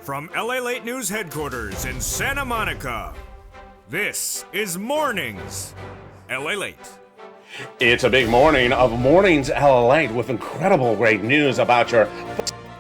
From LALATE News Headquarters in Santa Monica, this is Mornings LALATE. It's a big morning of Mornings LALATE with incredible great news about your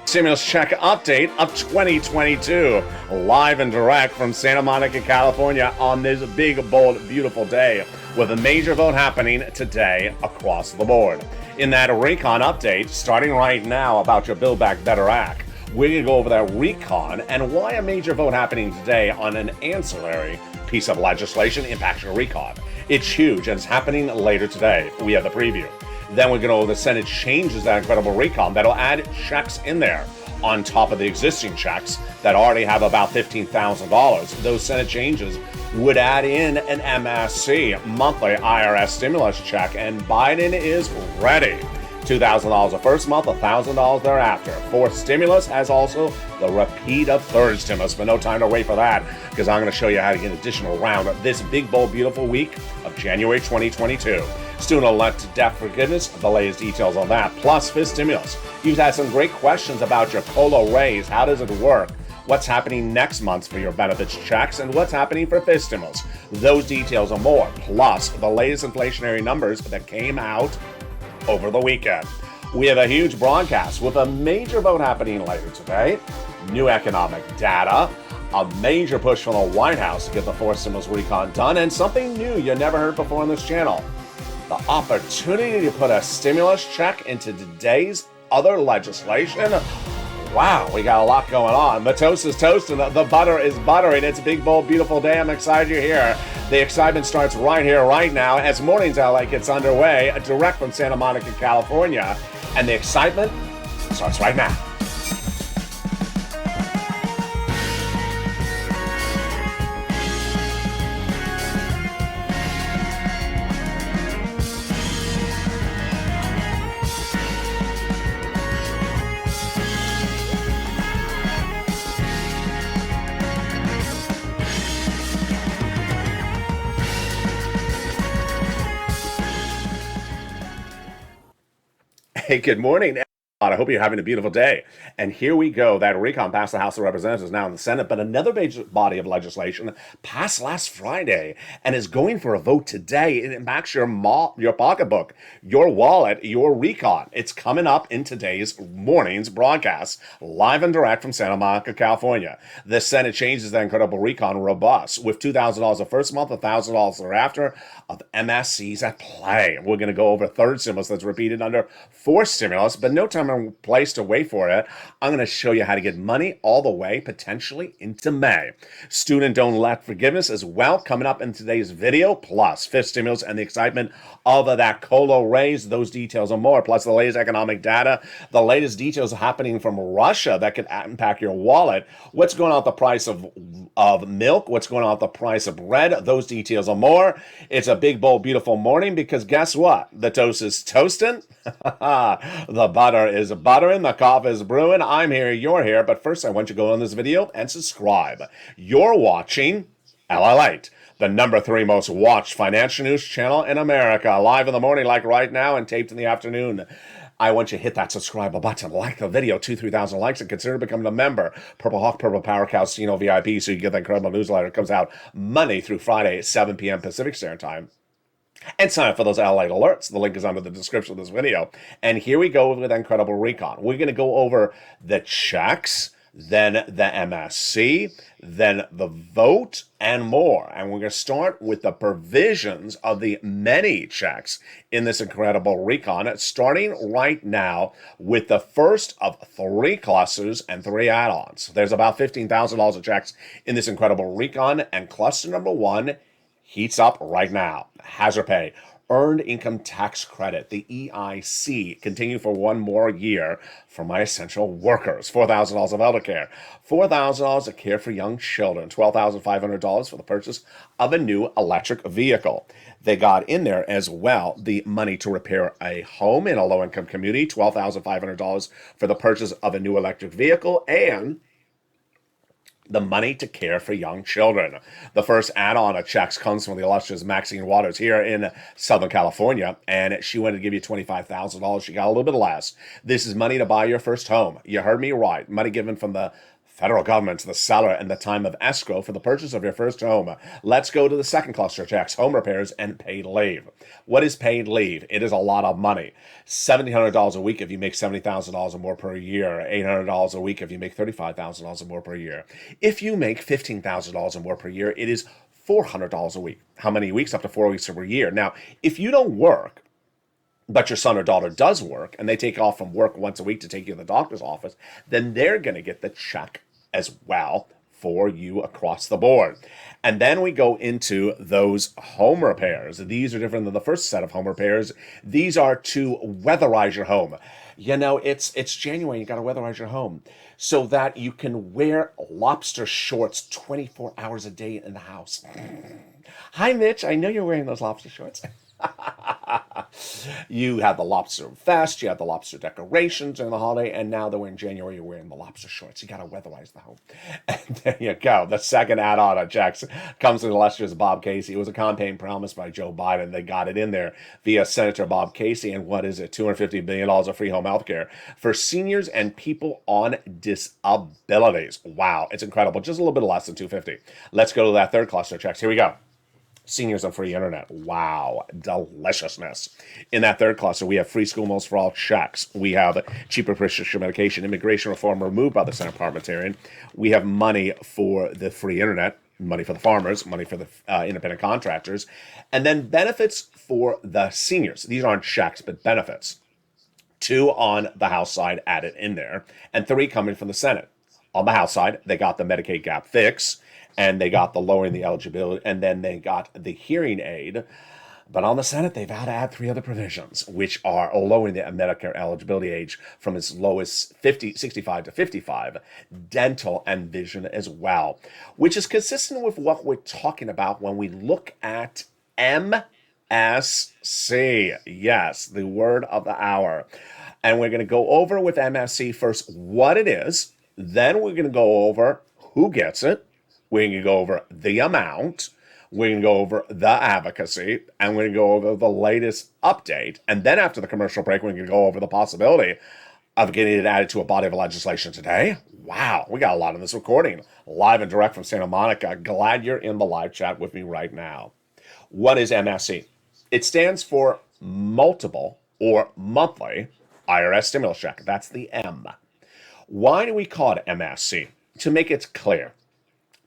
stimulus check update of 2022. Live and direct from Santa Monica, California on this big, bold, beautiful day with a major vote happening today across the board. In that recon update, starting right now about your Build Back Better Act, we're going to go over that recon and why a major vote happening today on an ancillary piece of legislation impacts your recon. It's huge and it's happening later today. We have the preview. Then we're going to go over the Senate changes that incredible recon that'll add checks in there on top of the existing checks that already have about $15,000. Those Senate changes would add in an MSC, monthly IRS stimulus check, and Biden is ready. $2,000 the first month, $1,000 thereafter. Fourth stimulus has also the repeat of third stimulus, but no time to wait for that because I'm going to show you how to get an additional round of this big, bold, beautiful week of January 2022. Student-elect debt forgiveness, the latest details on that, plus fifth stimulus. You've had some great questions about your COLA raise. How does it work? What's happening next month for your benefits checks, and what's happening for fifth stimulus. Those details and more, plus the latest inflationary numbers that came out over the weekend. We have a huge broadcast with a major vote happening later today, new economic data, a major push from the White House to get the fourth stimulus recon done, and something new you never heard before on this channel, the opportunity to put a stimulus check into today's other legislation. Wow, we got a lot going on. The toast is toasting, the butter is buttering. It's a big, bold, beautiful day. I'm excited you're here. The excitement starts right here, right now, as Mornings LA gets underway, direct from Santa Monica, California. And the excitement starts right now. Hey, good morning. I hope you're having a beautiful day. And here we go. That recon passed the House of Representatives, now in the Senate, but another major body of legislation passed last Friday and is going for a vote today. It impacts your pocketbook, your wallet, your recon. It's coming up in today's morning's broadcast, live and direct from Santa Monica, California. The Senate changes that incredible recon robust with $2,000 the first month, $1,000 thereafter of MSCs at play. We're going to go over third stimulus that's repeated under fourth stimulus, but no time and place to wait for it. I'm going to show you how to get money all the way potentially into May. Student debt forgiveness as well coming up in today's video, plus fifth stimulus and the excitement of that COLA raise. Those details and more, plus the latest economic data, the latest details happening from Russia that could impact your wallet. What's going on with the price of milk? What's going on with the price of bread? Those details and more. It's a big, bold, beautiful morning because guess what? The toast is toasting. The butter is buttering, the coffee is brewing. I'm here, you're here, but first I want you to go on this video and subscribe. You're watching LALATE, the number 3 most watched financial news channel in America, live in the morning like right now and taped in the afternoon. I want you to hit that subscribe button, like the video, 2,000-3,000 likes, and consider becoming a member. Purple Hawk, Purple Power Cow, Cino VIP, so you get that incredible newsletter. It comes out Monday through Friday at 7 p.m. Pacific Standard Time. And sign up for those LALATE alerts. The link is under the description of this video. And here we go with incredible recon. We're going to go over the checks, then the MSC, then the vote, and more. And we're going to start with the provisions of the many checks in this incredible recon, starting right now with the first of 3 clusters and 3 add-ons. There's about $15,000 of checks in this incredible recon, and cluster number 1 heats up right now. Hazard pay, earned income tax credit, the EIC, continue for 1 more year for my essential workers. $4,000 of elder care, $4,000 of care for young children, $12,500 for the purchase of a new electric vehicle. They got in there as well the money to repair a home in a low-income community, $12,500 for the purchase of a new electric vehicle, and the money to care for young children. The first add-on of checks comes from the illustrious Maxine Waters here in Southern California, and she wanted to give you $25,000. She got a little bit less. This is money to buy your first home. You heard me right. Money given from the federal government to the seller and the time of escrow for the purchase of your first home. Let's go to the second cluster checks, home repairs and paid leave. What is paid leave? It is a lot of money. $1,700 a week if you make $70,000 or more per year. $800 a week if you make $35,000 or more per year. If you make $15,000 or more per year, it is $400 a week. How many weeks? Up to 4 weeks per year. Now, if you don't work, but your son or daughter does work, and they take off from work once a week to take you to the doctor's office, then they're going to get the check as well for you across the board. And then we go into those home repairs. These are different than the first set of home repairs. These are to weatherize your home. You know, it's January, you got to weatherize your home so that you can wear lobster shorts 24 hours a day in the house. Hi, Mitch. I know you're wearing those lobster shorts. You have the lobster vest, you have the lobster decorations during the holiday, and now that we're in January, you're wearing the lobster shorts. You got to weatherize the home. And there you go. The second add-on on checks comes from the illustrious Bob Casey. It was a campaign promise by Joe Biden. They got it in there via Senator Bob Casey. And what is it? $250 billion of free home health care for seniors and people on disabilities. Wow, it's incredible. Just a little bit less than $250. Let's go to that third cluster checks. Here we go. Seniors and free internet. Wow, deliciousness. In that third cluster, we have free school meals for all checks. We have cheaper prescription medication, immigration reform removed by the Senate parliamentarian. We have money for the free internet, money for the farmers, money for the independent contractors, and then benefits for the seniors. These aren't checks, but benefits. 2 on the House side added in there, and 3 coming from the Senate. On the House side, they got the Medicaid gap fix, and they got the lowering the eligibility, and then they got the hearing aid. But on the Senate, they've had to add 3 other provisions, which are lowering the Medicare eligibility age from as low as 65 to 55, dental and vision as well, which is consistent with what we're talking about when we look at MSC. Yes, the word of the hour. And we're going to go over with MSC first what it is. Then we're going to go over who gets it. We're going to go over the amount. We're going to go over the advocacy. And we're going to go over the latest update. And then after the commercial break, we're going to go over the possibility of getting it added to a body of legislation today. Wow, we got a lot in this recording. Live and direct from Santa Monica. Glad you're in the live chat with me right now. What is MSC? It stands for multiple or monthly IRS stimulus check. That's the M. Why do we call it MSC? To make it clear.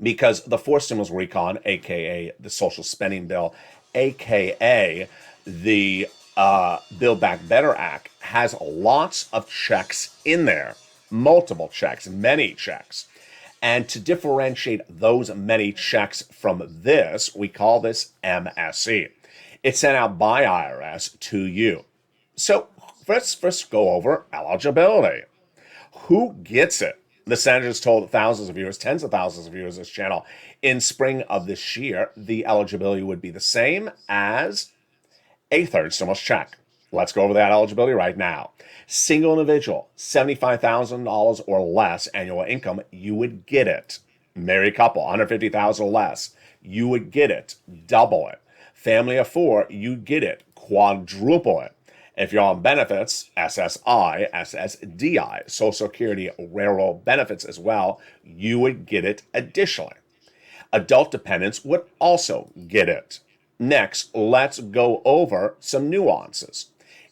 Because the fourth stimulus recon, aka the social spending bill, aka the Build Back Better Act, has lots of checks in there, multiple checks, many checks. And to differentiate those many checks from this, we call this MSC. It's sent out by IRS to you. So let's first go over eligibility. Who gets it? The senators told thousands of viewers, tens of thousands of viewers, this channel in spring of this year, the eligibility would be the same as a third stimulus check. Let's go over that eligibility right now. Single individual, $75,000 or less annual income, you would get it. Married couple, $150,000 or less, you would get it. Double it. Family of 4, you'd get it. Quadruple it. If you're on benefits, SSI, SSDI, Social Security, railroad benefits as well, you would get it additionally. Adult dependents would also get it. Next, let's go over some nuances.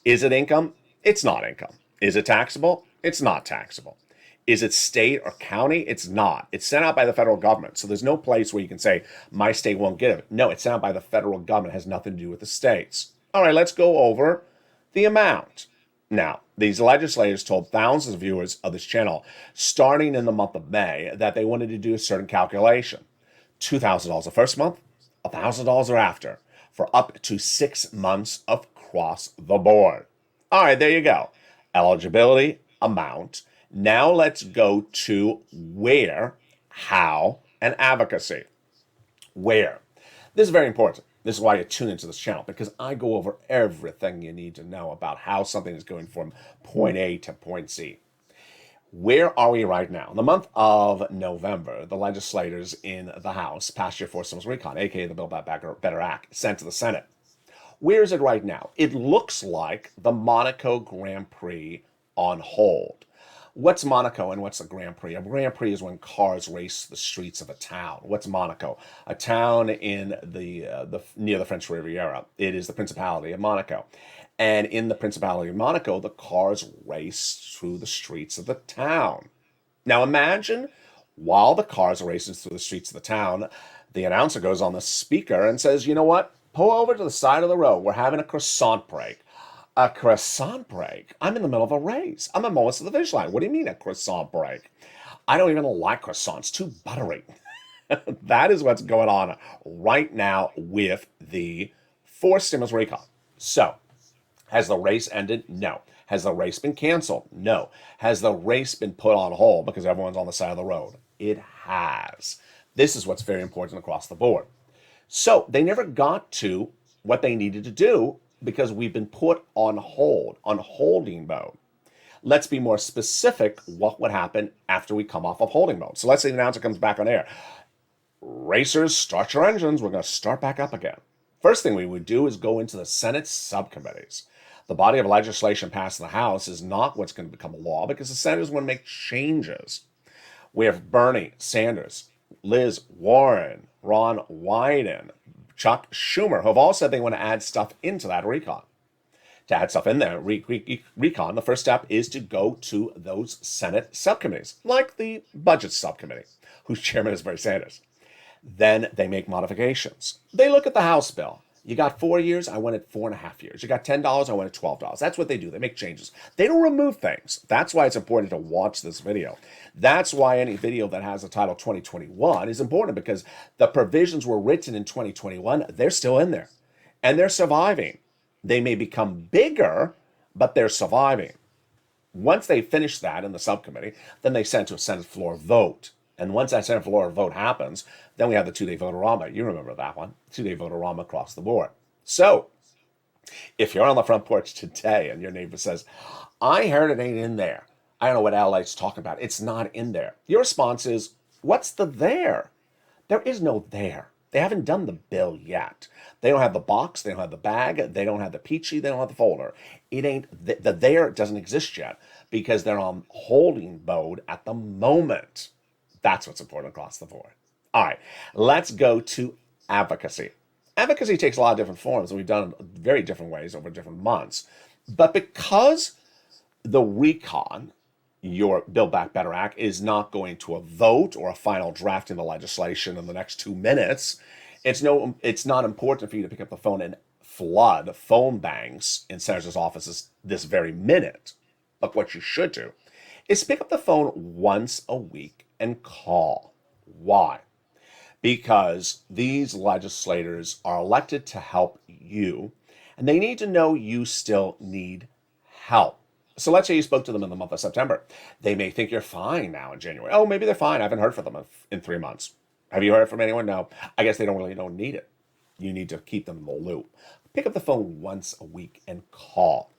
Is it income? It's not income. Is it taxable? It's not taxable. Is it state or county? It's not. It's sent out by the federal government. So there's no place where you can say, my state won't get it. No, it's sent out by the federal government. It has nothing to do with the states. All right, let's go over the amount. Now, these legislators told thousands of viewers of this channel, starting in the month of May, that they wanted to do a certain calculation. $2,000 the first month, $1,000 thereafter, for up to 6 months across the board. All right, there you go. Eligibility, amount. Now let's go to where, how, and advocacy. Where. This is very important. This is why you tune into this channel, because I go over everything you need to know about how something is going from point A to point Z. Where are we right now? In the month of November, the legislators in the House passed your fourth stimulus recon, aka the Build Back Better Act, sent to the Senate. Where is it right now? It looks like the Monaco Grand Prix on hold. What's Monaco and what's a Grand Prix? A Grand Prix is when cars race the streets of a town. What's Monaco? A town in the near the French Riviera. It is the Principality of Monaco. And in the Principality of Monaco, the cars race through the streets of the town. Now imagine while the cars are racing through the streets of the town, the announcer goes on the speaker and says, you know what? Pull over to the side of the road. We're having a croissant break. A croissant break? I'm in the middle of a race. I'm almost to the finish line. What do you mean a croissant break? I don't even like croissants. Too buttery. That is what's going on right now with the forced stimulus recall. So, has the race ended? No. Has the race been canceled? No. Has the race been put on hold because everyone's on the side of the road? It has. This is what's very important across the board. So they never got to what they needed to do because we've been put on hold, on holding mode. Let's be more specific what would happen after we come off of holding mode. So let's say the announcer comes back on air. Racers, start your engines. We're going to start back up again. First thing we would do is go into the Senate subcommittees. The body of legislation passed in the House is not what's going to become a law because the senators want to make changes. We have Bernie Sanders, Liz Warren, Ron Wyden, Chuck Schumer, who have all said they want to add stuff into that recon. To add stuff in there, recon, the first step is to go to those Senate subcommittees, like the Budget Subcommittee, whose chairman is Bernie Sanders. Then they make modifications. They look at the House bill. You got 4 years, I want it 4.5 years. You got $10, I want it $12. That's what they do. They make changes. They don't remove things. That's why it's important to watch this video. That's why any video that has a title 2021 is important because the provisions were written in 2021. They're still in there and they're surviving. They may become bigger, but they're surviving. Once they finish that in the subcommittee, then they send to a Senate floor vote. And once that Senate floor vote happens, then we have the two-day vote-a-rama. You remember that one. Two-day vote-a-rama across the board. So, if you're on the front porch today and your neighbor says, I heard it ain't in there. I don't know what LALATE's talking about. It's not in there. Your response is, what's the there? There is no there. They haven't done the bill yet. They don't have the box. They don't have the bag. They don't have the peachy. They don't have the folder. It ain't, the there doesn't exist yet because they're on holding mode at the moment. That's what's important across the board. All right, let's go to advocacy. Advocacy takes a lot of different forms, and we've done it very different ways over different months. But because the recon, your Build Back Better Act, is not going to a vote or a final draft in the legislation in the next 2 minutes, it's not important for you to pick up the phone and flood phone banks in senators' offices this very minute. But what you should do is pick up the phone once a week and call. Why? Because these legislators are elected to help you, and they need to know you still need help. So let's say you spoke to them in the month of September. They may think you're fine now in January. Oh, maybe they're fine. I haven't heard from them in 3 months. Have you heard from anyone? No. I guess they don't need it. You need to keep them in the loop. Pick up the phone once a week and call.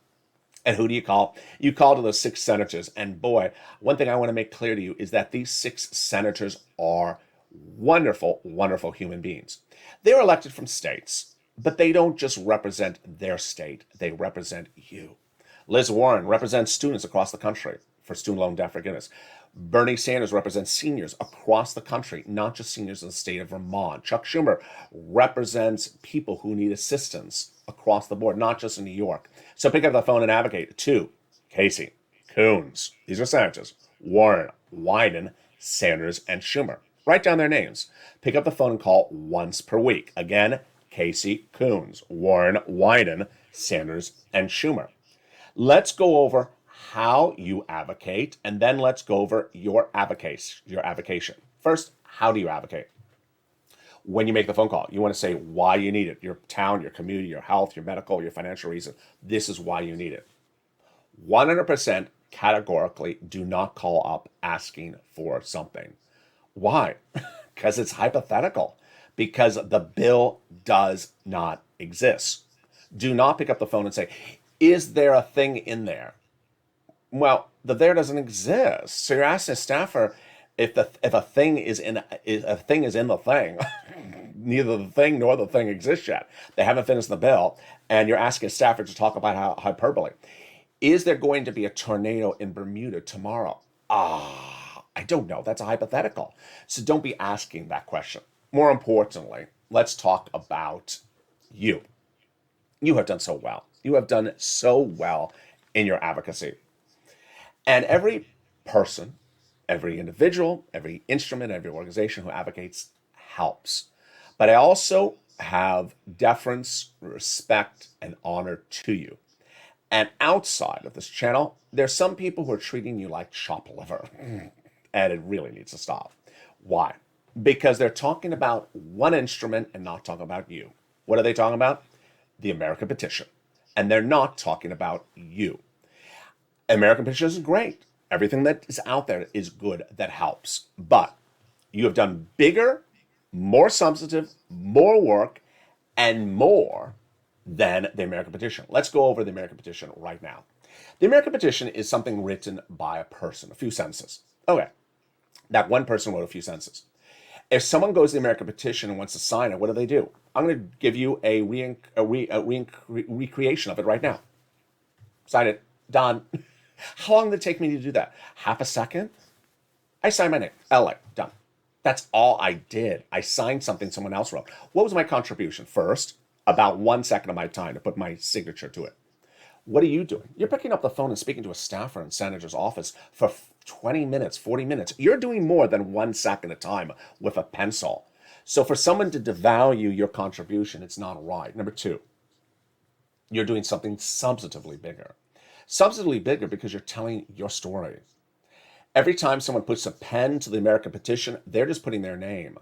And who do you call? You call to those 6 senators. And boy, one thing I want to make clear to you is that these 6 senators are wonderful, wonderful human beings. They're elected from states, but they don't just represent their state. They represent you. Liz Warren represents students across the country for student loan debt forgiveness. Bernie Sanders represents seniors across the country, not just seniors in the state of Vermont. Chuck Schumer represents people who need assistance across the board, not just in New York. So pick up the phone and advocate to Casey, Coons. These are senators. Warren, Wyden, Sanders, and Schumer. Write down their names. Pick up the phone and call once per week. Again, Casey, Coons, Warren, Wyden, Sanders, and Schumer. Let's go over how you advocate, and then let's go over your avocation. First, how do you advocate? When you make the phone call, you want to say why you need it. Your town, your community, your health, your medical, your financial reason. This is why you need it. 100% categorically do not call up asking for something. Why? Because it's hypothetical. Because the bill does not exist. Do not pick up the phone and say, is there a thing in there? Well, the there doesn't exist. So you're asking a staffer if a thing is in the thing. Neither the thing nor the thing exists yet. They haven't finished the bill, and you're asking a staffer to talk about how hyperbole. Is there going to be a tornado in Bermuda tomorrow? I don't know. That's a hypothetical. So don't be asking that question. More importantly, let's talk about you. You have done so well. You have done so well in your advocacy. And every person, every individual, every instrument, every organization who advocates helps. But I also have deference, respect, and honor to you. And outside of this channel, there's some people who are treating you like chopped liver. And it really needs to stop. Why? Because they're talking about one instrument and not talking about you. What are they talking about? The American petition. And they're not talking about you. American petition is great. Everything that is out there is good that helps. But you have done bigger, more substantive, more work, and more than the American petition. Let's go over the American petition right now. The American petition is something written by a person, a few sentences. Okay, that one person wrote a few sentences. If someone goes to the American petition and wants to sign it, what do? I'm going to give you a recreation of it right now. Sign it. Done. How long did it take me to do that? Half a second? I signed my name. LA. Done. That's all I did. I signed something someone else wrote. What was my contribution? First, about 1 second of my time to put my signature to it. What are you doing? You're picking up the phone and speaking to a staffer in senator's office for 20 minutes, 40 minutes. You're doing more than 1 second at a time with a pencil. So for someone to devalue your contribution, it's not right. Number two, you're doing something substantively bigger. Substantively bigger because you're telling your story. Every time someone puts a pen to the American petition, they're just putting their name.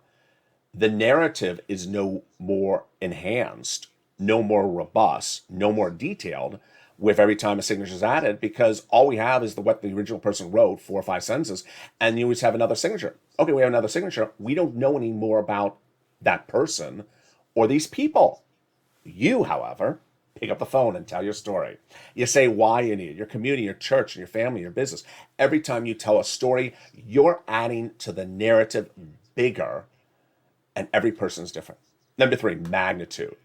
The narrative is no more enhanced, no more robust, no more detailed with every time a signature is added, because all we have is what the original person wrote, 4 or 5 sentences, and you always have another signature. Okay, we have another signature. We don't know any more about that person or these people. You, however, pick up the phone and tell your story. You say why you need it, your community, your church, and your family, your business. Every time you tell a story, you're adding to the narrative bigger, and every person is different. Number three, magnitude.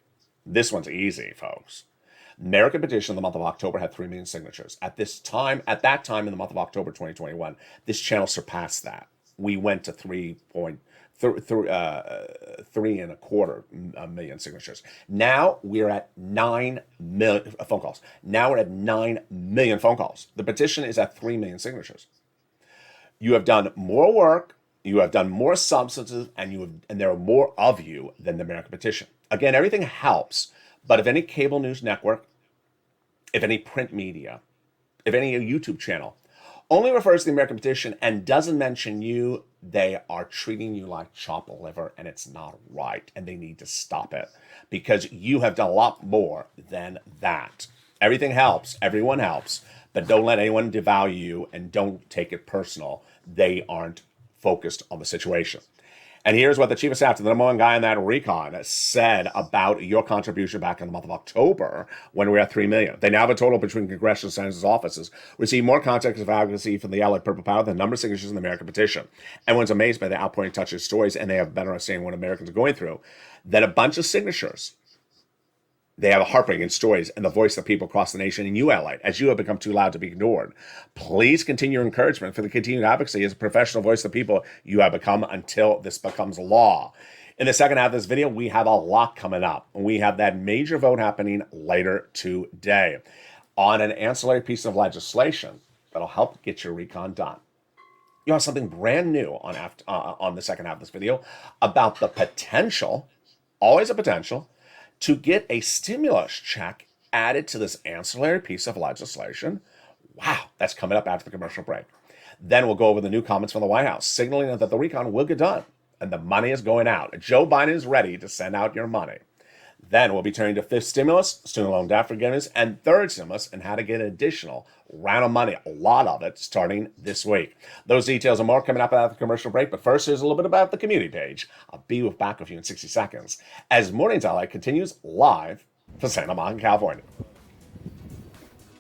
This one's easy, folks. American petition in the month of October had 3 million signatures. At that time in the month of October 2021, this channel surpassed that. We went to 3.25 million signatures. Now we're at 9 million phone calls. Now we're at 9 million phone calls. The petition is at 3 million signatures. You have done more work, you have done more substances, and there are more of you than the American petition. Again, everything helps, but if any cable news network, if any print media, if any YouTube channel only refers to the American petition and doesn't mention you, they are treating you like chopped liver, and it's not right, and they need to stop it because you have done a lot more than that. Everything helps, everyone helps, but don't let anyone devalue you, and don't take it personal. They aren't focused on the situation. And here's what the chief of staff to the number one guy in that recon said about your contribution back in the month of October when we were at 3 million. They now have a total between congressional and senators' offices receive more contacts of advocacy from the LALATE Purple Power than the number of signatures in the American petition. Everyone's amazed by the outpouring touching stories, and they have a better understanding what Americans are going through than a bunch of signatures. They have a heartbreaking stories and the voice of people across the nation, and you, LA, as you have become too loud to be ignored. Please continue your encouragement for the continued advocacy as a professional voice of the people you have become until this becomes law. In the second half of this video, we have a lot coming up. We have that major vote happening later today on an ancillary piece of legislation that'll help get your recon done. You have something brand new on the second half of this video about the potential, always a potential, to get a stimulus check added to this ancillary piece of legislation. Wow, that's coming up after the commercial break. Then we'll go over the new comments from the White House, signaling that the recon will get done and the money is going out. Joe Biden is ready to send out your money. Then we'll be turning to fifth stimulus, student loan debt forgiveness, and third stimulus, and how to get an additional round of money, a lot of it, starting this week. Those details and more coming up after the commercial break, but first, here's a little bit about the community page. I'll be back with you in 60 seconds as Mornings LA continues live from Santa Monica, California.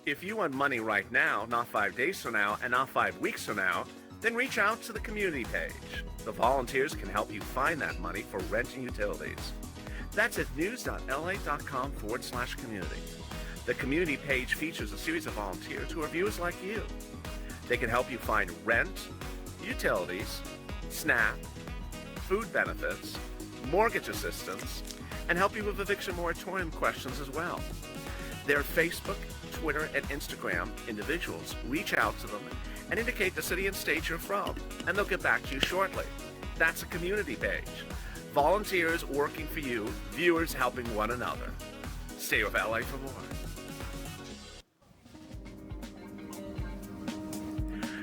If you want money right now, not 5 days from now, and not 5 weeks from now, then reach out to the community page. The volunteers can help you find that money for rent and utilities. That's at news.la.com/community. The community page features a series of volunteers who are viewers like you. They can help you find rent, utilities, SNAP, food benefits, mortgage assistance, and help you with eviction moratorium questions as well. Their Facebook, Twitter, and Instagram individuals reach out to them and indicate the city and state you're from, and they'll get back to you shortly. That's a community page. Volunteers working for you, viewers helping one another. Stay with LA for more.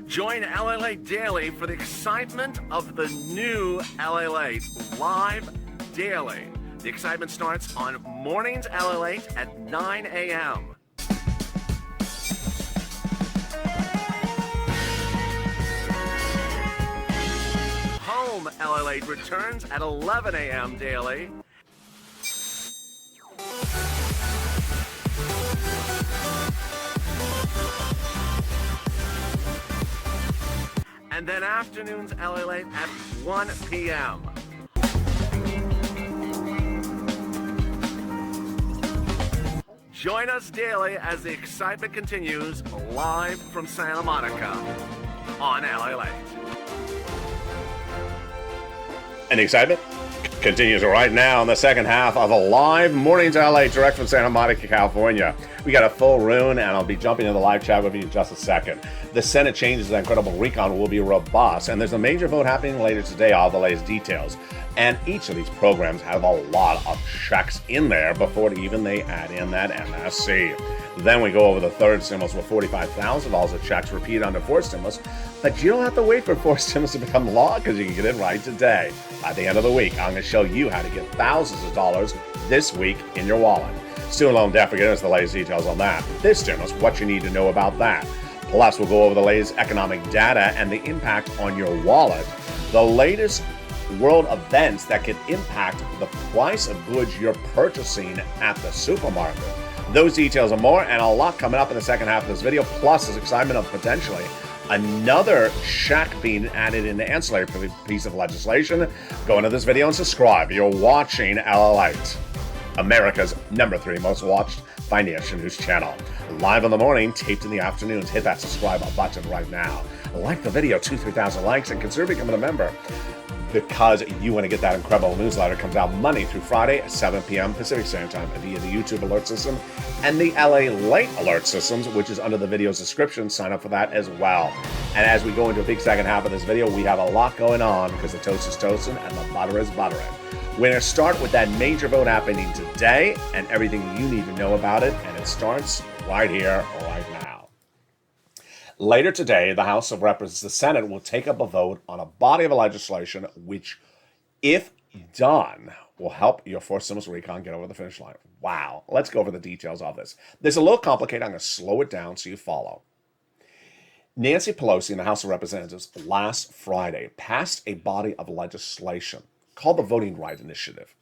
Join LALATE Daily for the excitement of the new LALATE live daily. The excitement starts on Mornings LALATE at 9 a.m. Home LALATE returns at 11 a.m. daily. And then afternoons LALATE at 1 p.m. Join us daily as the excitement continues live from Santa Monica on LALATE. And the excitement continues right now in the second half of a live Mornings LA direct from Santa Monica, California. We got a full room, and I'll be jumping into the live chat with you in just a second. The Senate changes that incredible recon will be robust, and there's a major vote happening later today. All the latest details. And each of these programs have a lot of checks in there before even they add in that MSC. Then we go over the third stimulus with $45,000 of checks repeated under fourth stimulus. But you don't have to wait for fourth stimulus to become law, because you can get it right today. At the end of the week, I'm going to show you how to get thousands of dollars this week in your wallet. Student loan debt forgiveness, the latest details on that. This stimulus, what you need to know about that. Plus, we'll go over the latest economic data and the impact on your wallet. The latest world events that can impact the price of goods you're purchasing at the supermarket. Those details and more, and a lot coming up in the second half of this video, plus this excitement of potentially another check being added in the ancillary piece of legislation. Go into this video and subscribe. You're watching LALATE, America's #3 most watched financial news channel. Live in the morning, taped in the afternoons. Hit that subscribe button right now. Like the video, 2,000-3,000 likes, and consider becoming a member, because you want to get that incredible newsletter. It comes out Monday through Friday at 7 p.m. Pacific Standard Time via the YouTube alert system and the LALATE alert systems, which is under the video's description. Sign up for that as well. And as we go into a big second half of this video, we have a lot going on, because the toast is toasting and the butter is buttering. We're going to start with that major vote happening today and everything you need to know about it, and it starts right here, right now. Later today, the House of Representatives, the Senate, will take up a vote on a body of legislation which, if done, will help your fourth stimulus recon get over the finish line. Wow. Let's go over the details of this. This is a little complicated. I'm going to slow it down so you follow. Nancy Pelosi in the House of Representatives last Friday passed a body of legislation called the Voting Rights Initiative.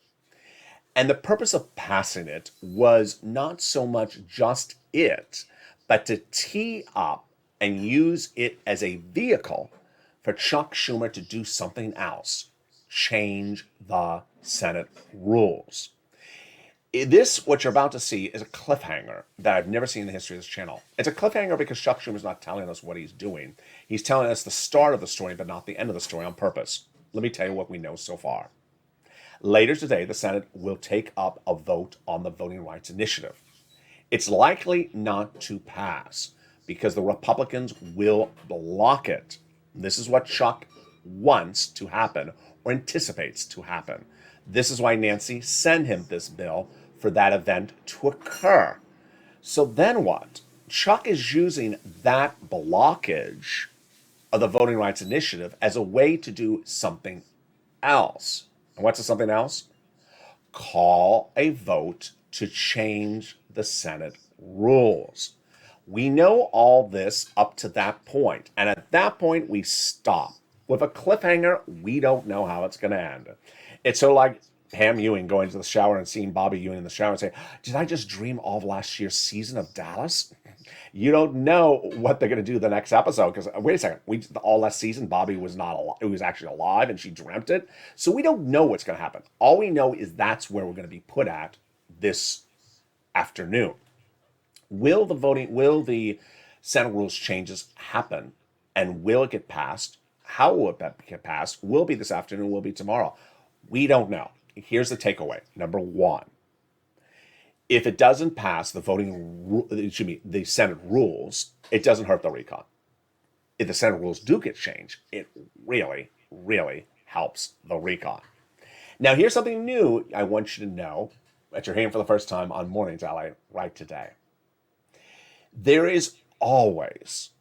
And the purpose of passing it was not so much just it, but to tee up and use it as a vehicle for Chuck Schumer to do something else, change the Senate rules. This, what you're about to see, is a cliffhanger that I've never seen in the history of this channel. It's a cliffhanger because Chuck Schumer's not telling us what he's doing. He's telling us the start of the story, but not the end of the story on purpose. Let me tell you what we know so far. Later today, the Senate will take up a vote on the Voting Rights Initiative. It's likely not to pass because the Republicans will block it. This is what Chuck wants to happen or anticipates to happen. This is why Nancy sent him this bill, for that event to occur. So then what? Chuck is using that blockage of the Voting Rights Initiative as a way to do something else. And what's the something else? Call a vote to change the Senate rules. We know all this up to that point, and at that point we stop. With a cliffhanger, we don't know how it's going to end. It's sort of like Pam Ewing going to the shower and seeing Bobby Ewing in the shower and saying, did I just dream all of last year's season of Dallas? You don't know what they're going to do the next episode, because wait a second, all last season Bobby was not alive. It was actually alive and she dreamt it. So we don't know what's going to happen. All we know is that's where we're going to be put at this afternoon. Will the Senate rules changes happen And will it get passed? How will it get passed? Will it be this afternoon? Will it be tomorrow? We don't know. Here's the takeaway. Number one, if it doesn't pass the Senate rules, it doesn't hurt the recon. If the Senate rules do get changed, it really, really helps the recon. Now, here's something new I want you to know that you're hearing for the first time on Mornings LA right today. There is always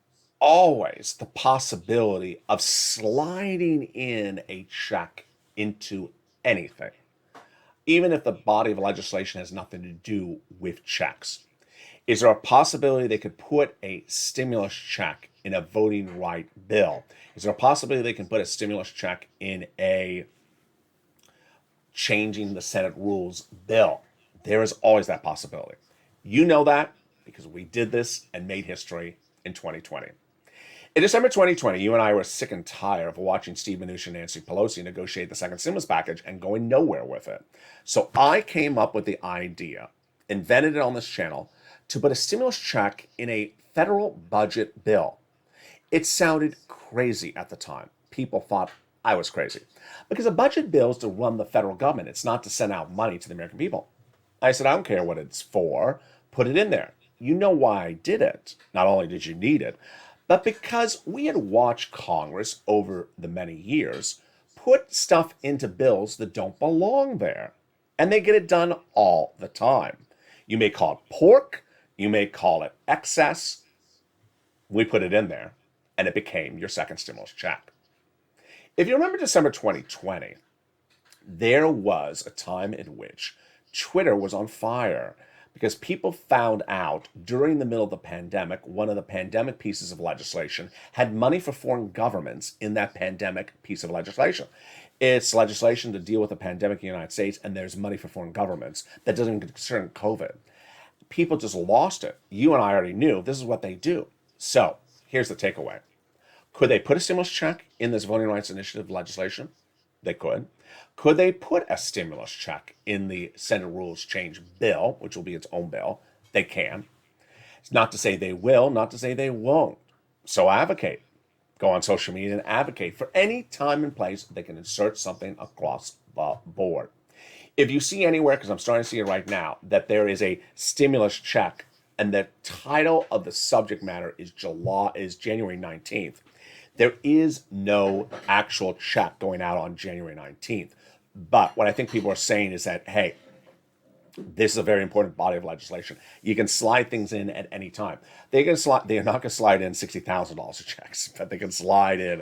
the possibility of sliding in a check into anything, even if the body of legislation has nothing to do with checks. Is there a possibility they could put a stimulus check in a voting right bill? Is there a possibility they can put a stimulus check in a changing the Senate rules bill? There is always that possibility. You know that because we did this and made history in 2020. In December 2020, you and I were sick and tired of watching Steve Mnuchin and Nancy Pelosi negotiate the second stimulus package and going nowhere with it. So I came up with the idea, invented it on this channel, to put a stimulus check in a federal budget bill. It sounded crazy at the time. People thought I was crazy because a budget bill is to run the federal government. It's not to send out money to the American people. I said, I don't care what it's for. Put it in there. You know why I did it. Not only did you need it, but because we had watched Congress over the many years put stuff into bills that don't belong there. And they get it done all the time. You may call it pork. You may call it excess. We put it in there, and it became your second stimulus check. If you remember December 2020, there was a time in which Twitter was on fire because people found out during the middle of the pandemic, one of the pandemic pieces of legislation had money for foreign governments in that pandemic piece of legislation. It's legislation to deal with the pandemic in the United States, and there's money for foreign governments that doesn't concern COVID. People just lost it. You and I already knew this is what they do. So here's the takeaway. Could they put a stimulus check in this voting rights initiative legislation? They could. Could they put a stimulus check in the Senate rules change bill, which will be its own bill? They can. It's not to say they will, not to say they won't. So advocate. Go on social media and advocate for any time and place they can insert something across the board. If you see anywhere, because I'm starting to see it right now, that there is a stimulus check and the title of the subject matter is January 19th, there is no actual check going out on January 19th. But what I think people are saying is that, hey, this is a very important body of legislation. You can slide things in at any time. They're not going to slide in $60,000 of checks, but they can slide in,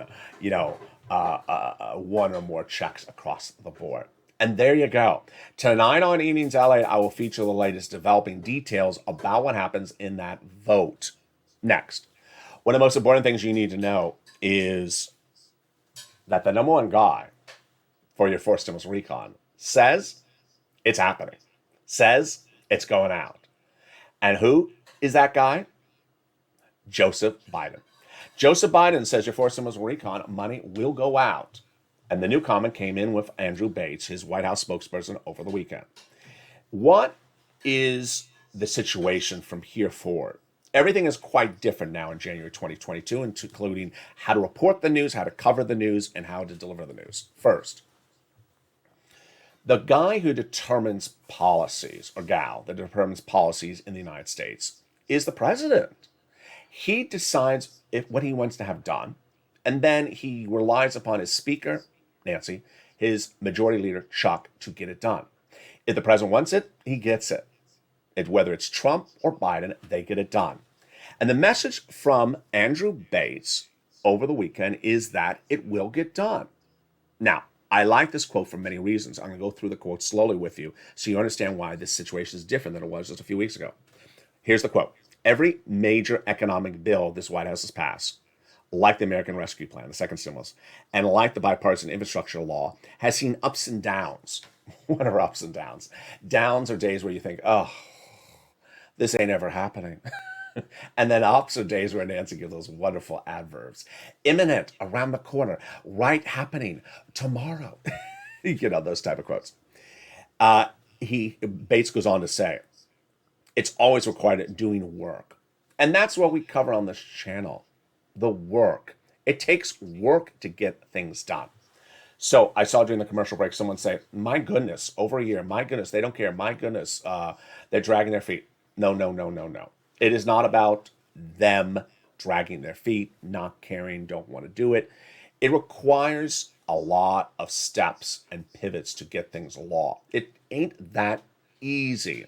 one or more checks across the board. And there you go. Tonight on Evenings LA, I will feature the latest developing details about what happens in that vote. Next, one of the most important things you need to know is that the number one guy for your fourth stimulus recon says it's happening, says it's going out. And who is that guy? Joseph Biden. Joseph Biden says your fourth stimulus recon money will go out. And the new comment came in with Andrew Bates, his White House spokesperson, over the weekend. What is the situation from here forward? Everything is quite different now in January 2022, including how to report the news, how to cover the news, and how to deliver the news. First, the guy who determines policies, or gal that determines policies in the United States, is the president. He decides what he wants to have done, and then he relies upon his speaker, Nancy, his majority leader, Chuck, to get it done. If the president wants it, he gets it. Whether it's Trump or Biden, they get it done. And the message from Andrew Bates over the weekend is that it will get done. Now, I like this quote for many reasons. I'm going to go through the quote slowly with you so you understand why this situation is different than it was just a few weeks ago. Here's the quote. Every major economic bill this White House has passed, like the American Rescue Plan, the second stimulus, and like the bipartisan infrastructure law, has seen ups and downs. What are ups and downs? Downs are days where you think, oh, this ain't ever happening. And then ups are days where Nancy gives those wonderful adverbs. Imminent, around the corner, right happening, tomorrow. Those type of quotes. Bates goes on to say, it's always required doing work. And that's what we cover on this channel. The work. It takes work to get things done. So I saw during the commercial break someone say, "My goodness, over a year. My goodness, they don't care. My goodness, they're dragging their feet." No, no, no, no, no. It is not about them dragging their feet, not caring, don't want to do it. It requires a lot of steps and pivots to get things law. It ain't that easy.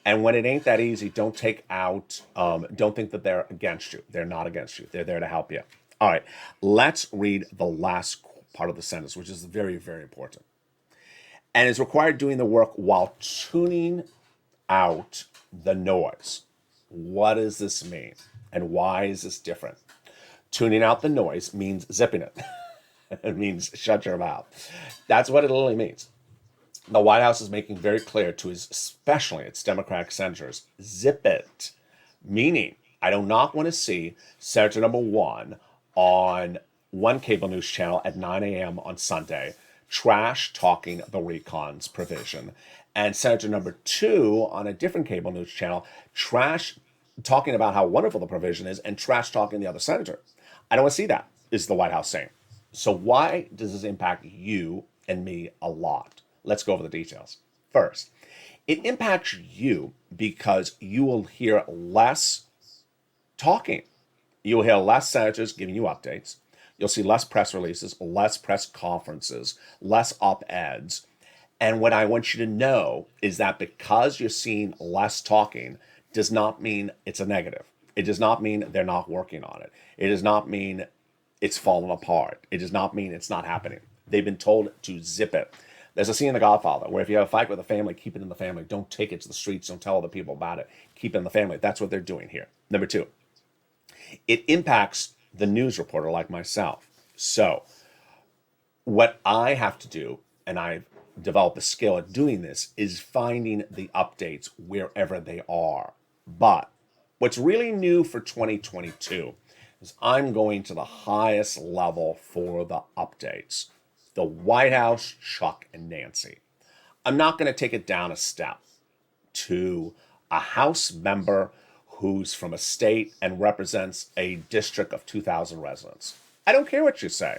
And when it ain't that easy, don't think that they're against you. They're not against you. They're there to help you. All right, let's read the last part of the sentence, which is very, very important. And is required doing the work while tuning out the noise. What does this mean? And why is this different? Tuning out the noise means zipping it. It means shut your mouth. That's what it literally means. The White House is making very clear to especially its Democratic senators, zip it. Meaning, I do not want to see Senator number one on one cable news channel at 9 a.m. on Sunday trash talking the recons provision, and Senator number two on a different cable news channel trash talking about how wonderful the provision is and trash talking the other senator. I don't want to see that, is the White House saying. So why does this impact you and me a lot? Let's go over the details. First, it impacts you because you will hear less talking. You'll hear less senators giving you updates. You'll see less press releases, less press conferences, less op-eds. And what I want you to know is that because you're seeing less talking does not mean it's a negative. It does not mean they're not working on it. It does not mean it's fallen apart. It does not mean it's not happening. They've been told to zip it. There's a scene in The Godfather where if you have a fight with a family, keep it in the family. Don't take it to the streets. Don't tell other people about it. Keep it in the family. That's what they're doing here. Number two, it impacts the news reporter like myself. So what I have to do, and I've developed a skill at doing this, is finding the updates wherever they are. But what's really new for 2022 is I'm going to the highest level for the updates. The White House, Chuck and Nancy. I'm not going to take it down a step to a House member who's from a state and represents a district of 2,000 residents. I don't care what you say.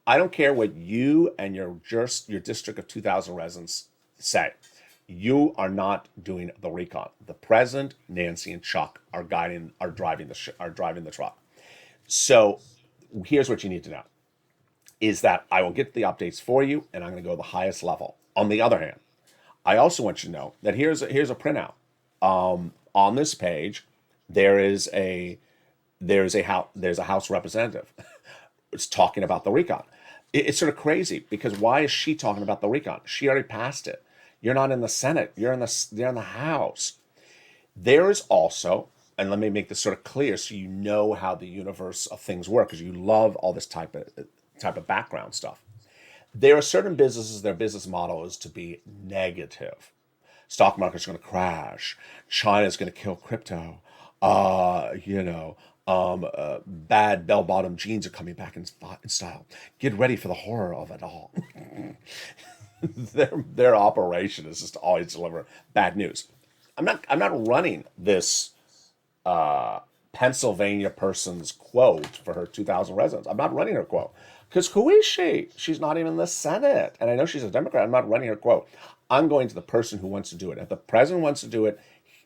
I don't care what you and your district of 2,000 residents say. You are not doing the recon. The president, Nancy, and Chuck are driving the truck. So here's what you need to know: is that I will get the updates for you, and I'm going to go to the highest level. On the other hand, I also want you to know that here's a printout. On this page, there's a House representative. It's talking about the recon. It's sort of crazy because why is she talking about the recon? She already passed it. You're not in the Senate. You're in the House. There is also, and let me make this sort of clear so you know how the universe of things work, because you love all this type of background stuff. There are certain businesses, their business model is to be negative. Stock market's going to crash. China's going to kill crypto. Bad bell-bottom jeans are coming back in style. Get ready for the horror of it all. Their operation is just to always deliver bad news. I'm not running this Pennsylvania person's quote for her 2,000 residents. I'm not running her quote. Because who is she? She's not even in the Senate. And I know she's a Democrat. I'm not running her quote. I'm going to the person who wants to do it. If the president wants to do it,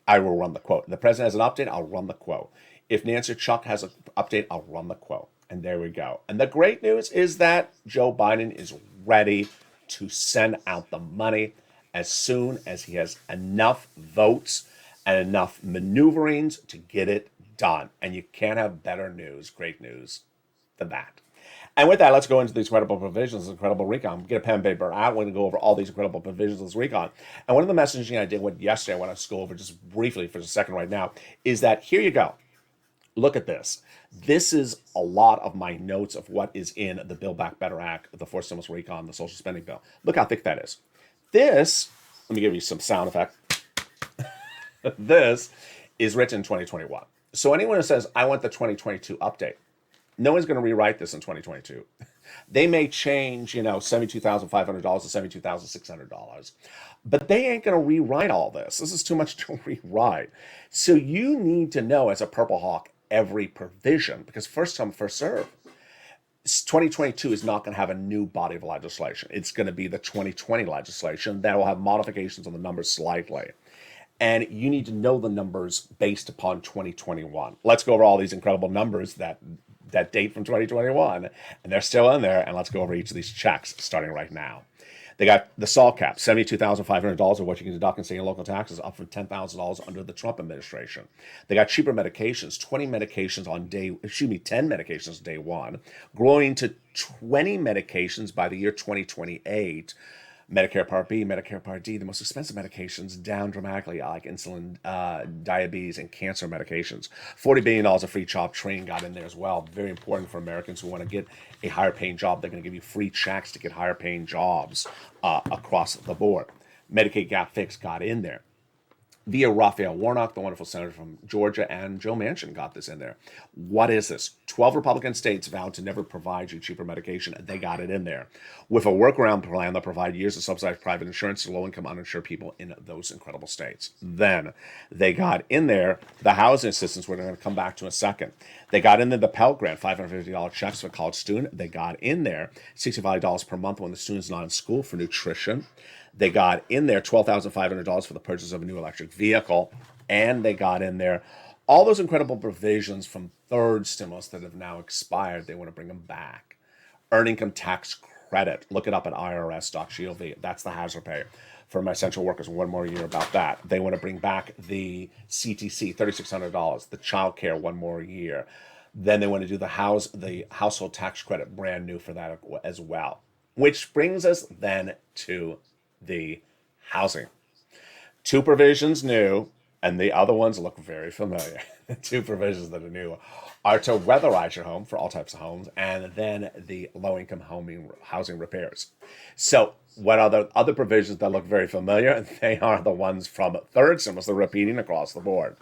I will run the quote. If the president has an update, I'll run the quote. If Nancy Chuck has an update, I'll run the quote. And there we go. And the great news is that Joe Biden is ready to send out the money as soon as he has enough votes and enough maneuverings to get it done. And you can't have better news, great news than that. And with that, let's go into these incredible provisions, incredible recon. Get a pen and paper out. We're going to go over all these incredible provisions of this recon. And one of the messaging I did yesterday, I want to go over just briefly for a second right now, is that here you go. Look at this. This is a lot of my notes of what is in the Build Back Better Act, the Forced Stimulus Recon, the social spending bill. Look how thick that is. This, let me give you some sound effect. This is written in 2021. So anyone who says, I want the 2022 update, no one's going to rewrite this in 2022. They may change, $72,500 to $72,600, but they ain't going to rewrite all this. This is too much to rewrite. So you need to know as a Purple Hawk every provision, because first come, first serve. 2022 is not going to have a new body of legislation. It's going to be the 2020 legislation that will have modifications on the numbers slightly. And you need to know the numbers based upon 2021. Let's go over all these incredible numbers that date from 2021, and they're still in there. And let's go over each of these checks starting right now. They got the SAL cap, $72,500 of what you can deduct in state and local taxes, up from $10,000 under the Trump administration. They got cheaper medications, 10 medications on day one, growing to 20 medications by the year 2028. Medicare Part B, Medicare Part D, the most expensive medications down dramatically, like insulin, diabetes, and cancer medications. $40 billion of free job training got in there as well. Very important for Americans who want to get a higher paying job. They're going to give you free checks to get higher paying jobs across the board. Medicaid gap fix got in there. Via Raphael Warnock, the wonderful senator from Georgia, and Joe Manchin got this in there. What is this? 12 Republican states vowed to never provide you cheaper medication, and they got it in there. With a workaround plan that provide years of subsidized private insurance to low-income uninsured people in those incredible states. Then they got in there the housing assistance, we're going to come back to in a second. They got in there the Pell Grant, $550 checks for a college student. They got in there $65 per month when the student's not in school for nutrition. They got in there $12,500 for the purchase of a new electric vehicle. And they got in there all those incredible provisions from third stimulus that have now expired. They want to bring them back. Earned income tax credit. Look it up at irs.gov. That's the hazard pay for my essential workers. One more year about that. They want to bring back the CTC, $3,600. The child care, one more year. Then they want to do the household tax credit, brand new for that as well. Which brings us then to the housing. Two provisions new, and the other ones look very familiar. The two provisions that are new are to weatherize your home for all types of homes, and then the low-income housing repairs. So what are the other provisions that look very familiar? They are the ones from third stimulus. They're repeating across the board.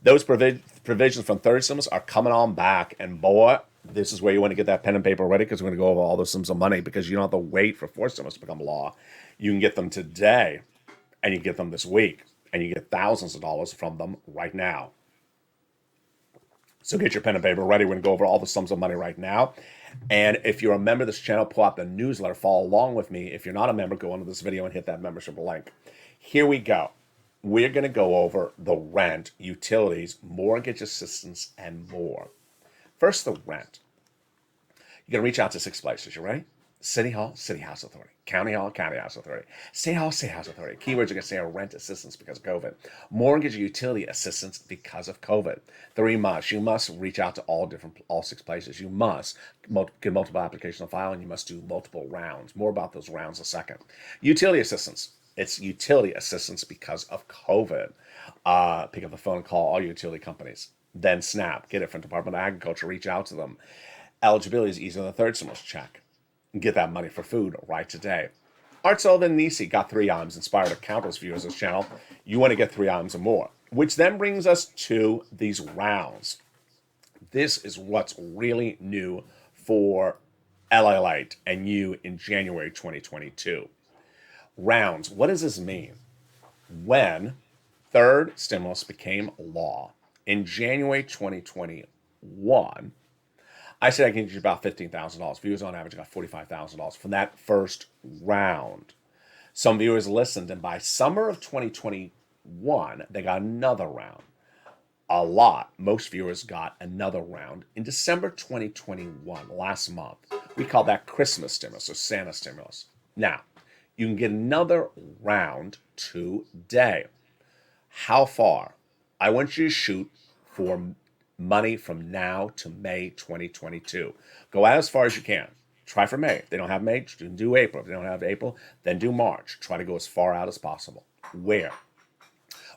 Those provisions from third stimulus are coming on back, and boy, this is where you want to get that pen and paper ready, because we're going to go over all those sums of money, because you don't have to wait for fourth stimulus to become law. You can get them today, and you get them this week, and you get thousands of dollars from them right now. So get your pen and paper ready. We're going to go over all the sums of money right now. And if you're a member of this channel, pull out the newsletter, follow along with me. If you're not a member, go into this video and hit that membership link. Here we go. We're going to go over the rent, utilities, mortgage assistance, and more. First, the rent. You're going to reach out to 6 places. You ready? City Hall, City House Authority. County Hall, County House Authority. State Hall, State House Authority. Keywords are going to say are rent assistance because of COVID. Mortgage utility assistance because of COVID. 3 must. You must reach out to all 6 places. You must get multiple applications on file, and you must do multiple rounds. More about those rounds in a second. Utility assistance. It's utility assistance because of COVID. Pick up the phone and call all utility companies. Then SNAP. Get it from Department of Agriculture. Reach out to them. Eligibility is easier than the third stimulus check. Get that money for food right today. Art Sullivan Nisi got 3 items, inspired a countless viewers of this channel. You want to get 3 items or more, which then brings us to these rounds. This is what's really new for LALATE and you in January 2022. Rounds. What does this mean? When third stimulus became law in January 2021, I said I can get you about $15,000. Viewers on average got $45,000 from that first round. Some viewers listened, and by summer of 2021, they got another round. A lot. Most viewers got another round in December 2021, last month. We call that Christmas stimulus or Santa stimulus. Now, you can get another round today. How far? I want you to shoot for money from now to May 2022. Go out as far as you can. Try for May. If they don't have May, do April. If they don't have April, then do March. Try to go as far out as possible. Where?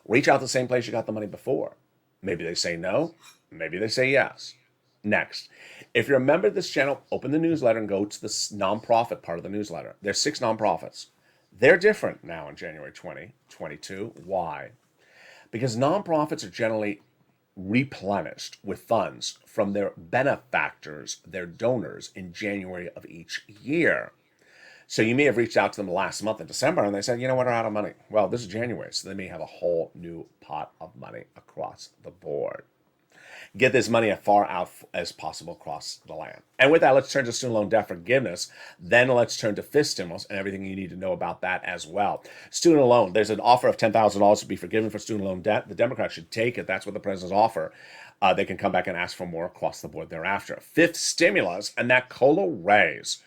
Reach out to the same place you got the money before. Maybe they say no. Maybe they say yes. Next, if you're a member of this channel, open the newsletter and go to the nonprofit part of the newsletter. There's 6 nonprofits. They're different now in January 2022. Why? Because nonprofits are generally replenished with funds from their benefactors, their donors, in January of each year. So you may have reached out to them last month in December and they said, you know what, we're out of money. Well, this is January, so they may have a whole new pot of money across the board. get this money as far out as possible across the land. And with that, let's turn to student loan debt forgiveness. Then let's turn to FIST stimulus and everything you need to know about that as well. Student loan, there's an offer of $10,000 to be forgiven for student loan debt. The Democrats should take it. That's what the president's offer. They can come back and ask for more across the board thereafter. Fifth stimulus, and that COLA raise.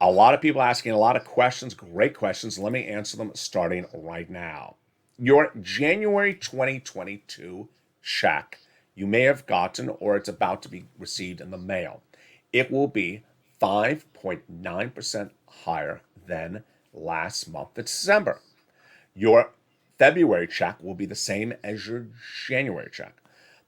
A lot of people asking a lot of questions, great questions. Let me answer them starting right now. Your January 2022 check you may have gotten or it's about to be received in the mail. It will be 5.9% higher than last month of December. Your February check will be the same as your January check.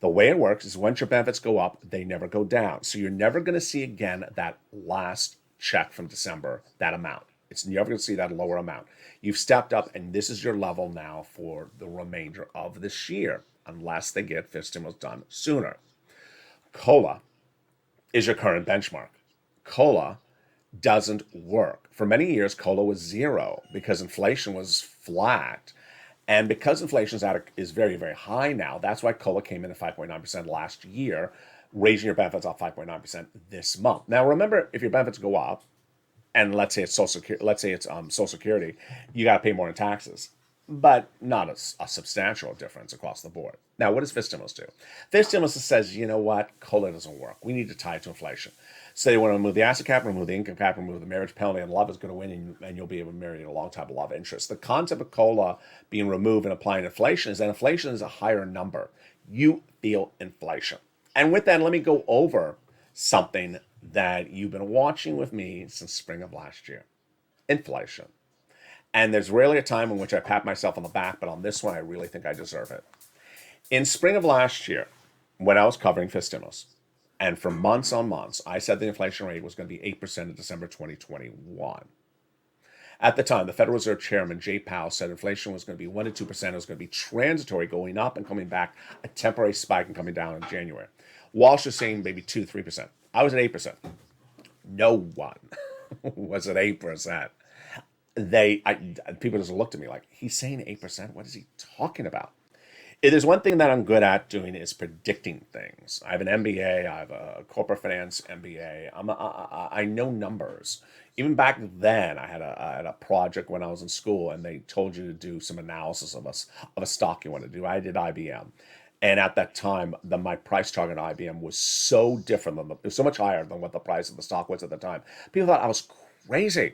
The way it works is once your benefits go up, they never go down. So you're never going to see again that last check from December, that amount. It's never going to see that lower amount. You've stepped up, and this is your level now for the remainder of this year, unless they get FIST stimulus done sooner. COLA is your current benchmark. COLA doesn't work. For many years, COLA was zero because inflation was flat. And because inflation is very, very high now, that's why COLA came in at 5.9% last year, raising your benefits up 5.9% this month. Now, remember, if your benefits go up, and let's say it's Social Security, you got to pay more in taxes, but not a substantial difference across the board. Now, what does FIST stimulus do? FIST stimulus says, you know what, COLA doesn't work. We need to tie it to inflation. So they want to remove the asset cap, remove the income cap, remove the marriage penalty, and love is going to win, and you'll be able to marry in a long time, a lot of interest. The concept of COLA being removed and applying inflation is that inflation is a higher number. You feel inflation. And with that, let me go over something that you've been watching with me since spring of last year. Inflation. And there's rarely a time in which I pat myself on the back, but on this one, I really think I deserve it. In spring of last year, when I was covering FIST stimulus, and for months on months, I said the inflation rate was going to be 8% in December 2021. At the time, the Federal Reserve Chairman, Jay Powell, said inflation was going to be 1% to 2%. It was going to be transitory, going up and coming back, a temporary spike and coming down in January. Walsh was saying maybe 2 to 3%. I was at 8%. No one was at 8%. People just looked at me like, he's saying 8%? What is he talking about? If there's one thing that I'm good at doing is predicting things. I have an MBA. I have a corporate finance MBA. I know numbers. Even back then, I had a project when I was in school, and they told you to do some analysis of a stock you want to do. I did IBM. And at that time, my price target on IBM was so different it was so much higher than what the price of the stock was at the time. People thought I was crazy.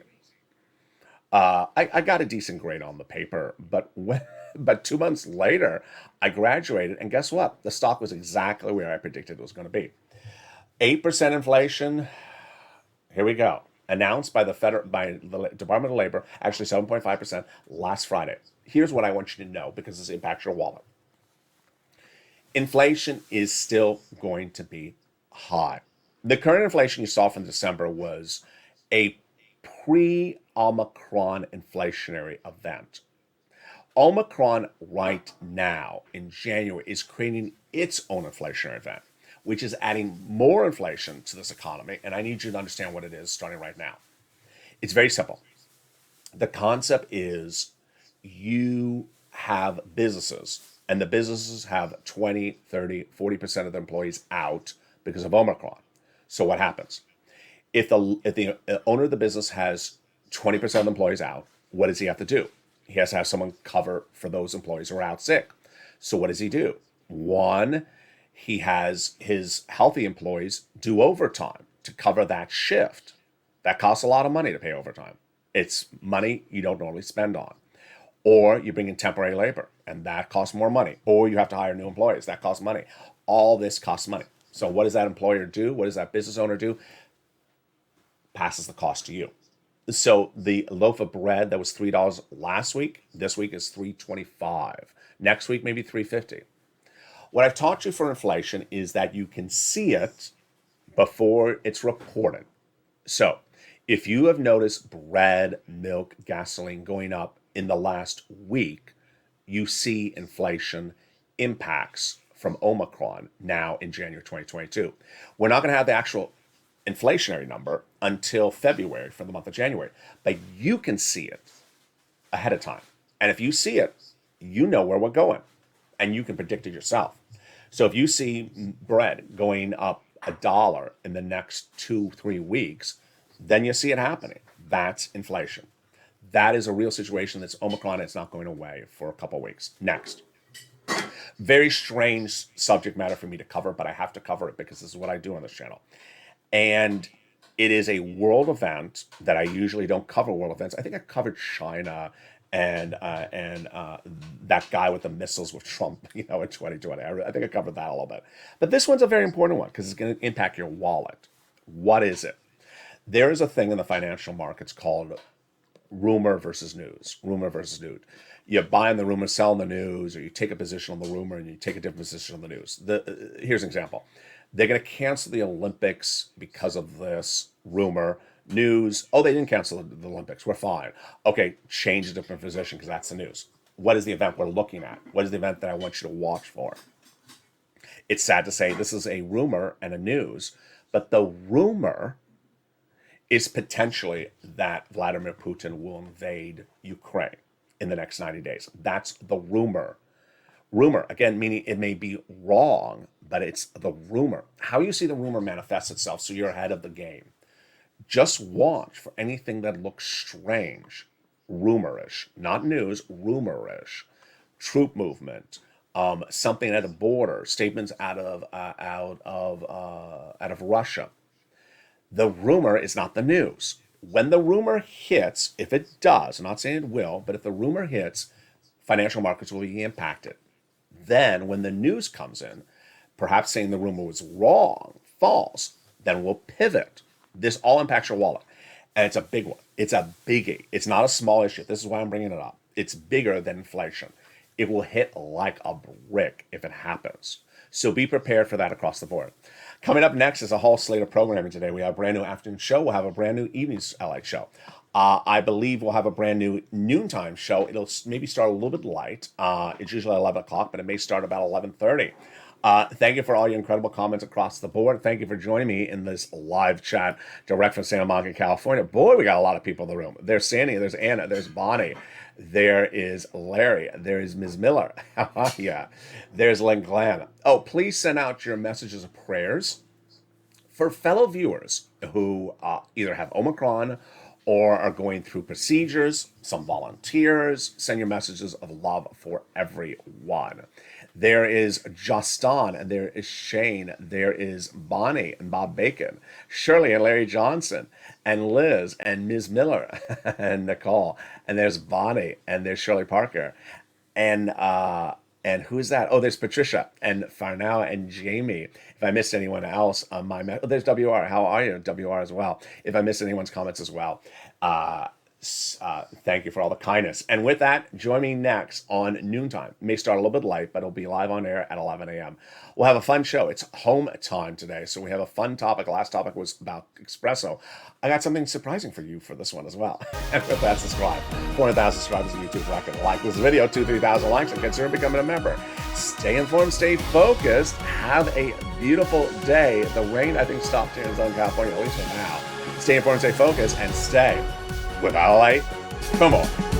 I got a decent grade on the paper, but 2 months later, I graduated, and guess what? The stock was exactly where I predicted it was going to be. 8% inflation. Here we go. Announced by the Department of Labor, actually 7.5% last Friday. Here's what I want you to know because this impacts your wallet. Inflation is still going to be high. The current inflation you saw from December was a pre-Omicron inflationary event. Omicron right now in January is creating its own inflationary event, which is adding more inflation to this economy. And I need you to understand what it is starting right now. It's very simple. The concept is you have businesses, and the businesses have 20, 30, 40% of their employees out because of Omicron. So what happens? If the owner of the business has 20% of the employees out, what does he have to do? He has to have someone cover for those employees who are out sick. So what does he do? One, he has his healthy employees do overtime to cover that shift. That costs a lot of money to pay overtime. It's money you don't normally spend on. Or you bring in temporary labor, and that costs more money. Or you have to hire new employees. That costs money. All this costs money. So what does that employer do? What does that business owner do? Passes the cost to you. So the loaf of bread that was $3 last week, this week is $3.25. Next week, maybe $3.50. What I've taught you for inflation is that you can see it before it's reported. So if you have noticed bread, milk, gasoline going up in the last week, you see inflation impacts from Omicron now in January 2022. We're not going to have the actual inflationary number until February for the month of January, but you can see it ahead of time. And if you see it, you know where we're going, and you can predict it yourself. So if you see bread going up $1 in the next 2-3 weeks, then you see it happening. That's inflation. That is a real situation. That's Omicron. It's not going away for a couple of weeks. Next. Very strange subject matter for me to cover, but I have to cover it because this is what I do on this channel. And it is a world event that I usually don't cover world events. I think I covered China and that guy with the missiles with Trump, in 2020. I think I covered that a little bit. But this one's a very important one because it's going to impact your wallet. What is it? There is a thing in the financial markets called rumor versus news. Rumor versus news. You buy in the rumor, sell in the news, or you take a position on the rumor and you take a different position on the news. Here's an example. They're going to cancel the Olympics because of this rumor. News, oh, they didn't cancel the Olympics. We're fine. Okay, change a different position because that's the news. What is the event we're looking at? What is the event that I want you to watch for? It's sad to say this is a rumor and a news, but the rumor is potentially that Vladimir Putin will invade Ukraine in the next 90 days. That's the rumor. Rumor, again, meaning it may be wrong, but it's the rumor. How you see the rumor manifest itself so you're ahead of the game. Just watch for anything that looks strange, rumorish, not news, rumorish, troop movement, something at a border, statements out of Russia. The rumor is not the news. When the rumor hits, if it does, I'm not saying it will, but if the rumor hits, financial markets will be impacted. Then when the news comes in, perhaps saying the rumor was wrong, false, then we'll pivot. This all impacts your wallet. And it's a big one. It's a biggie. It's not a small issue. This is why I'm bringing it up. It's bigger than inflation. It will hit like a brick if it happens. So be prepared for that across the board. Coming up next is a whole slate of programming today. We have a brand new afternoon show. We'll have a brand new evening LA show. I believe we'll have a brand new noontime show. It'll maybe start a little bit light. It's usually 11 o'clock, but it may start about 11:30. Thank you for all your incredible comments across the board. Thank you for joining me in this live chat direct from Santa Monica, California. Boy, we got a lot of people in the room. There's Sandy, there's Anna, there's Bonnie, there is Larry, there is Ms. Miller. Yeah, there's Lynn Glenn. Oh, please send out your messages of prayers for fellow viewers who either have Omicron or are going through procedures, some volunteers. Send your messages of love for everyone. There is Justin, and there is Shane, there is Bonnie and Bob Bacon, Shirley and Larry Johnson, and Liz and Ms. Miller and Nicole, and there's Bonnie, and there's Shirley Parker, and who's that? Oh, there's Patricia and Farnell and Jamie. If I missed anyone else on there's WR. How are you, WR, as well? If I missed anyone's comments as well, thank you for all the kindness. And with that, join me next on noontime. It may start a little bit late, but it'll be live on air at 11 a.m. We'll have a fun show. It's home time today, so we have a fun topic. Last topic was about espresso. I got something surprising for you for this one as well. And with that, subscribe. 400,000 subscribers on YouTube. Record. Like this video, 2,000-3,000 likes, and consider becoming a member. Stay informed, stay focused. Have a beautiful day. The rain, I think, stopped here in Southern California, at least for now. Stay informed, stay focused, and stay with LALATE for more.